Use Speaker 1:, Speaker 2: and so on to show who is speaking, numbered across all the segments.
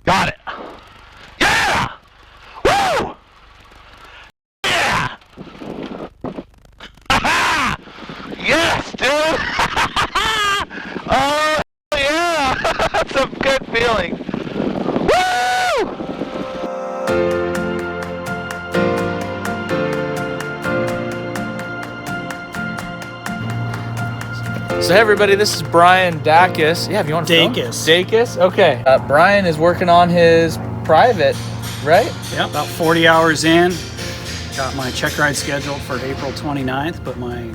Speaker 1: Got it. Yeah! Woo! Yeah! Yes, dude! Oh, yeah! That's a good feeling. Woo! So hey everybody, this is Brian Dacus. Yeah, if you want to Dacus? Okay. Brian is working on his private, right?
Speaker 2: Yeah, about 40 hours in. Got my check ride scheduled for April 29th, but my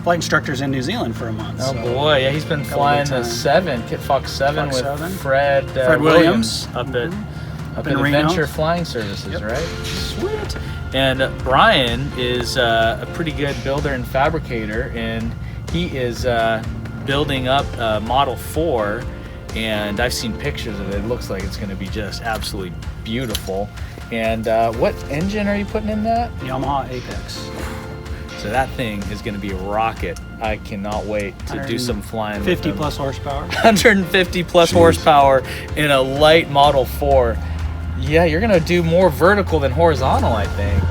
Speaker 2: flight instructor's in New Zealand for a month.
Speaker 1: Oh boy, yeah, he's been flying the Kitfox 7 with
Speaker 2: 7.
Speaker 1: Fred Williams up at
Speaker 2: Reno.
Speaker 1: Adventure Flying Services,
Speaker 2: Yep.
Speaker 1: right? Sweet. And Brian is a pretty good builder and fabricator, and he is building up Model 4, and I've seen pictures of it. It looks like it's going to be just absolutely beautiful. And what engine are you putting in that?
Speaker 2: Yamaha Apex.
Speaker 1: So that thing is going to be a rocket. I cannot wait to do some flying.
Speaker 2: 50 plus horsepower.
Speaker 1: 150 plus horsepower in a light Model 4. Yeah, you're going to do more vertical than horizontal, I think.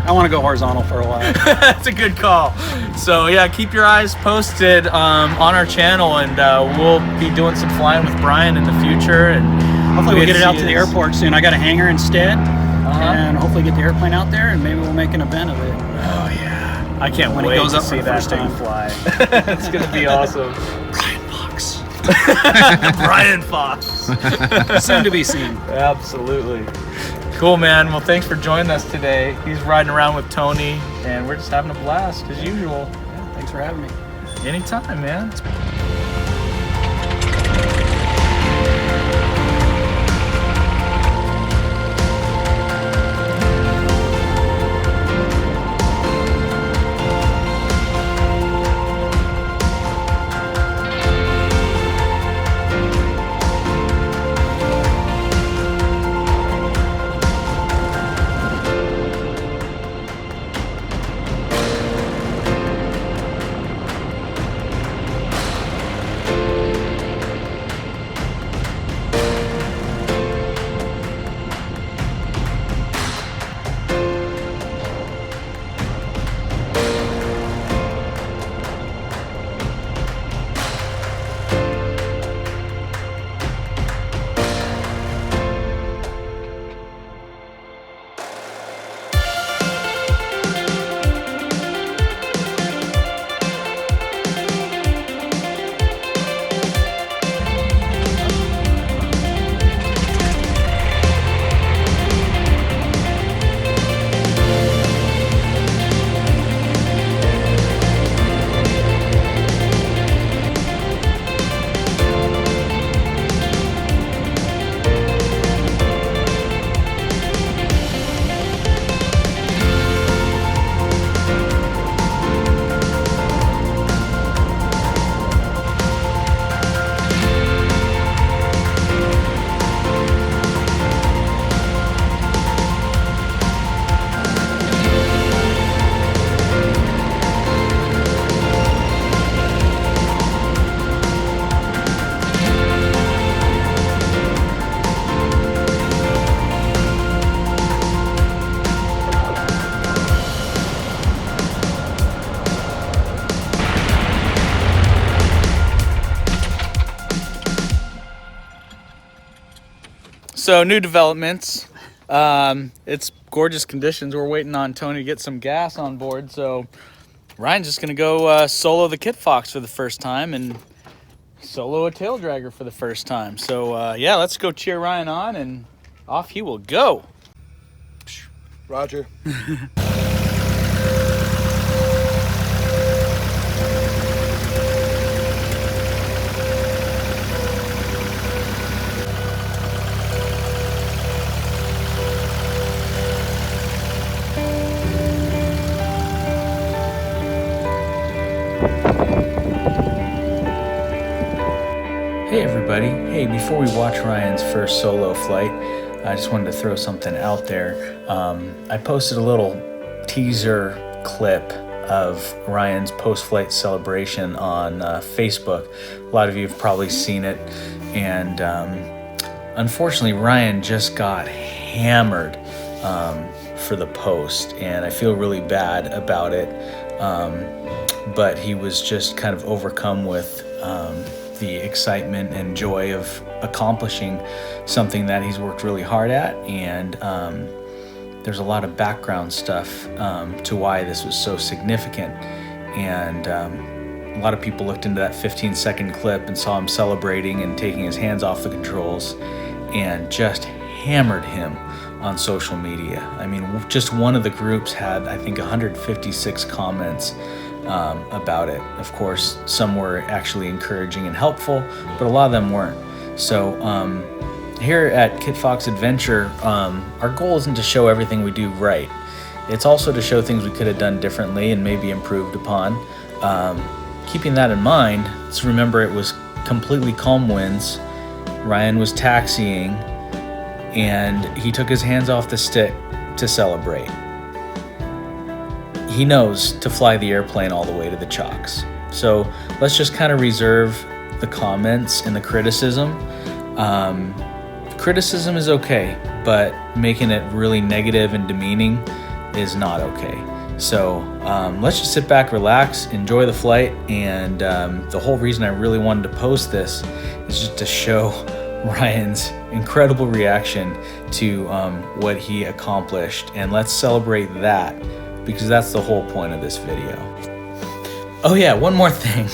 Speaker 2: I want to go horizontal for a while.
Speaker 1: That's a good call. So yeah, keep your eyes posted on our channel, and we'll be doing some flying with Brian in the future. And
Speaker 2: hopefully we'll get it out to the airport soon. I got a hangar instead, and hopefully get the airplane out there, and maybe we'll make an event of it.
Speaker 1: Oh yeah, I can't
Speaker 2: when
Speaker 1: wait
Speaker 2: it goes
Speaker 1: to
Speaker 2: up
Speaker 1: see
Speaker 2: for the
Speaker 1: that
Speaker 2: first
Speaker 1: thing
Speaker 2: time.
Speaker 1: fly. It's gonna be awesome.
Speaker 2: Brian Fox.
Speaker 1: Brian Fox.
Speaker 2: Soon to be seen.
Speaker 1: Absolutely. Cool, man. Well, thanks for joining us today. He's riding around with Tony, and we're just having a blast as usual.
Speaker 2: Yeah, thanks for having me.
Speaker 1: Anytime, man. So new developments. It's gorgeous conditions. We're waiting on Tony to get some gas on board. So Ryan's just gonna go solo the Kitfox for the first time and solo a tail dragger for the first time. So yeah, let's go cheer Ryan on, and off he will go.
Speaker 3: Roger.
Speaker 1: Hey everybody. Hey, before we watch Ryan's first solo flight, I just wanted to throw something out there. I posted a little teaser clip of Ryan's post-flight celebration on Facebook. A lot of you have probably seen it, and unfortunately, Ryan just got hammered for the post, and I feel really bad about it. But he was just kind of overcome with the excitement and joy of accomplishing something that he's worked really hard at. And there's a lot of background stuff to why this was so significant. And a lot of people looked into that 15-second clip and saw him celebrating and taking his hands off the controls and just hammered him on social media. I mean, just one of the groups had, I think, 156 comments about it. Of course, some were actually encouraging and helpful, but a lot of them weren't. So here at Kitfox Adventure, our goal isn't to show everything we do right. It's also to show things we could have done differently and maybe improved upon. Keeping that in mind, let's remember it was completely calm winds. Ryan was taxiing, and he took his hands off the stick to celebrate. He knows to fly the airplane all the way to the chocks. So let's just kind of reserve the comments and the criticism. Criticism is okay, but making it really negative and demeaning is not okay. So let's just sit back, relax, enjoy the flight. And the whole reason I really wanted to post this is just to show Ryan's incredible reaction to what he accomplished. And let's celebrate that, because that's the whole point of this video. Oh yeah, one more thing.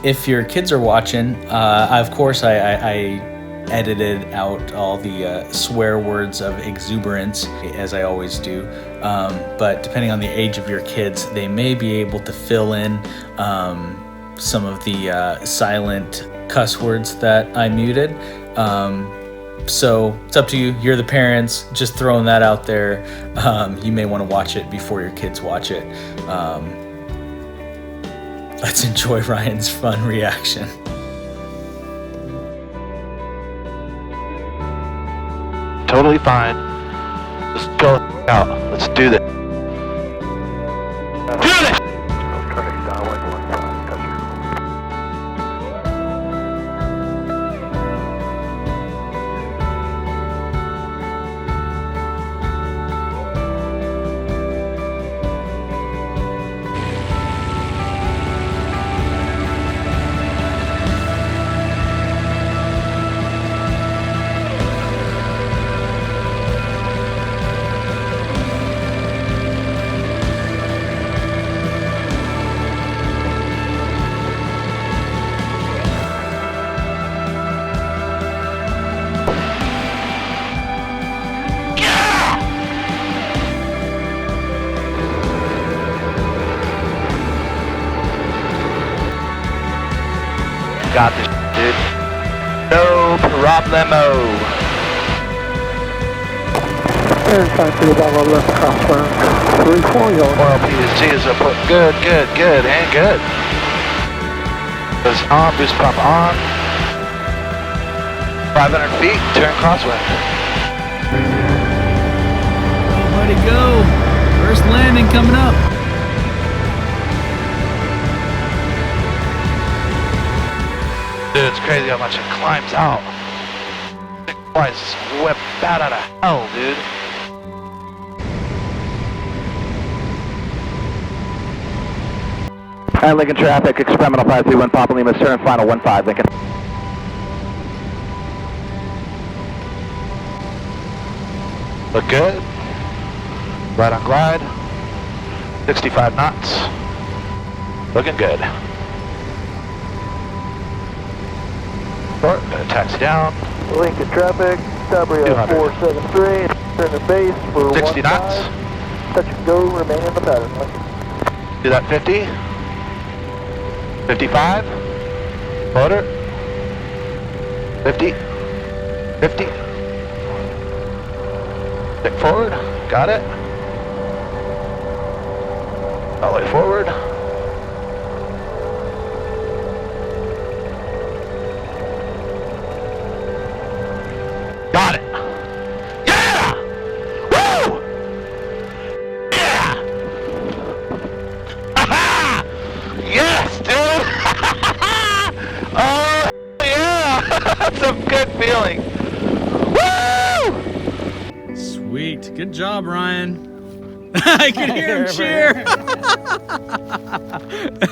Speaker 1: If your kids are watching, of course I edited out all the swear words of exuberance, as I always do. But depending on the age of your kids, they may be able to fill in some of the silent cuss words that I muted. So it's up to you. You're the parents. Just throwing that out there. You may want to watch it before your kids watch it. Let's enjoy Ryan's fun reaction.
Speaker 4: Totally fine. Just go out. Let's do this. Do this! Got this, dude. No problemo.
Speaker 5: Air Bravo left crosswind 34, you'll
Speaker 4: Oil PSGs are put good, and good. Goes on, boost pump on. 500 feet, turn crosswind.
Speaker 1: Way to go. First landing coming up.
Speaker 4: Dude, it's crazy how much it climbs out. Twice, whip out of hell, dude.
Speaker 6: Hi, Lincoln traffic, experimental 531, Papa Lima, turn final 15, Lincoln.
Speaker 4: Look good. Right on glide. 65 knots. Looking good. Short, gonna taxi down.
Speaker 5: Lincoln traffic, Cabrio 473, turn the base for
Speaker 4: 60 knots.
Speaker 5: Touch and go, remain in the pattern, Lincoln.
Speaker 4: Do that 50. 55. Motor. 50. 50. Stick forward. Got it. All the way forward. Got it. Yeah! Woo! Yeah! Ha-ha! Yes, dude! Oh, yeah! That's a good feeling. Woo!
Speaker 1: Sweet. Good job, Ryan. I can hear him cheer.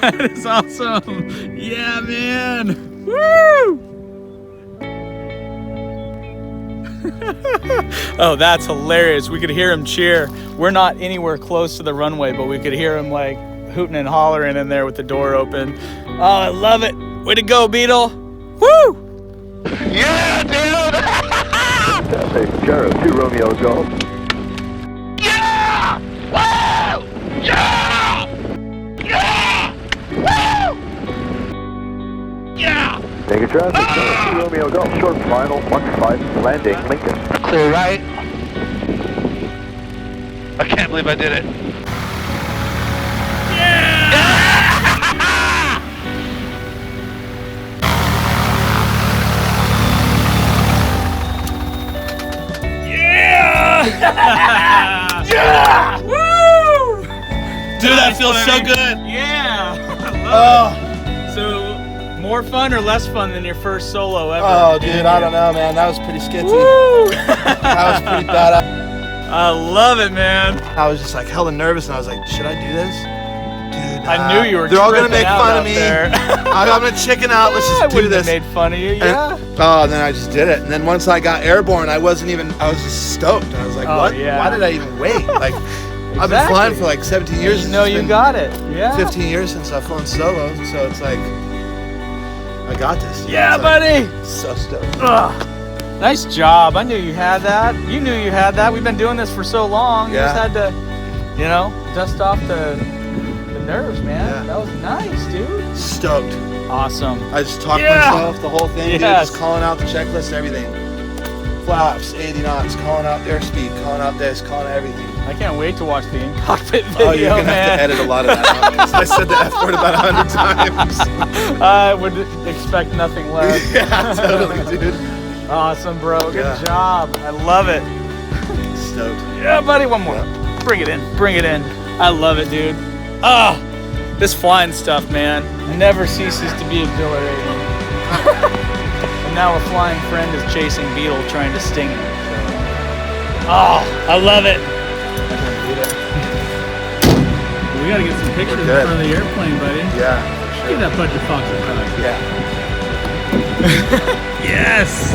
Speaker 1: That is awesome. Yeah, man. Woo! Oh, that's hilarious. We could hear him cheer. We're not anywhere close to the runway, but we could hear him like hooting and hollering in there with the door open. Oh, I love it. Way to go, Beetle. Woo!
Speaker 4: Yeah, dude!
Speaker 5: Hey, Charlie, 2 Romeo Golf.
Speaker 4: Yeah! Woo! Yeah! Yeah! Woo! Yeah!
Speaker 5: Negative traffic, 2 Romeo Golf, short final, 15, landing, Lincoln.
Speaker 4: Clear right. I can't believe I did it.
Speaker 1: Yeah! Woo!
Speaker 3: Dude, that feels so good.
Speaker 1: Yeah.
Speaker 3: Oh,
Speaker 1: So, more fun or less fun than your first solo ever?
Speaker 3: oh, dude, I don't know, man. That was pretty sketchy.
Speaker 1: Woo!
Speaker 3: That was pretty badass.
Speaker 1: I love it, man.
Speaker 3: I was just like hella nervous, and I was like, should I do this? Dude,
Speaker 1: I knew you were.
Speaker 3: They're all gonna
Speaker 1: tripping
Speaker 3: make
Speaker 1: out
Speaker 3: fun
Speaker 1: out
Speaker 3: of me.
Speaker 1: there.
Speaker 3: I'm gonna chicken out. Let's
Speaker 1: I
Speaker 3: just do
Speaker 1: wouldn't have
Speaker 3: this.
Speaker 1: made fun of you. Yeah.
Speaker 3: And then I just did it. And then once I got airborne, I was just stoked. I was like,
Speaker 1: Oh,
Speaker 3: what?
Speaker 1: yeah.
Speaker 3: Why did I even wait? Like, I've been
Speaker 1: Exactly.
Speaker 3: flying for like 17 years.
Speaker 1: You know
Speaker 3: It's
Speaker 1: you
Speaker 3: been
Speaker 1: got it. Yeah.
Speaker 3: 15 years since I've flown solo, so it's like, I got this.
Speaker 1: Yeah,
Speaker 3: It's like,
Speaker 1: buddy.
Speaker 3: so stoked.
Speaker 1: Ugh. Nice job. I knew you had that. You knew you had that. We've been doing this for so long. You
Speaker 3: Yeah.
Speaker 1: just had to, you know, dust off the nerves, man.
Speaker 3: Yeah.
Speaker 1: That was nice, dude.
Speaker 3: Stoked.
Speaker 1: Awesome.
Speaker 3: I just talked
Speaker 1: Yeah.
Speaker 3: myself, the whole thing, dude,
Speaker 1: Yes.
Speaker 3: just calling out the checklist, everything. Flaps, 80 knots, calling out airspeed, calling out this, calling out everything.
Speaker 1: I can't wait to watch the in-cockpit video,
Speaker 3: Oh, you're gonna
Speaker 1: man.
Speaker 3: have to edit a lot of that out, 'cause I said the F word about 100 times.
Speaker 1: I would expect nothing less.
Speaker 3: Yeah, totally, dude.
Speaker 1: Awesome, bro. Good
Speaker 3: Yeah.
Speaker 1: job. I love it.
Speaker 3: Stoked.
Speaker 1: Yeah, buddy. One more. Bring it in. Bring it in. I love it, dude. Ah, this flying stuff, man, never ceases to be exhilarating. And now a flying friend is chasing Beetle, trying to sting him. Oh, I love it. We gotta get some pictures in
Speaker 3: good.
Speaker 1: front of the airplane, buddy.
Speaker 3: Yeah,
Speaker 1: Give that budget Fox a hug.
Speaker 3: yeah.
Speaker 1: Yes.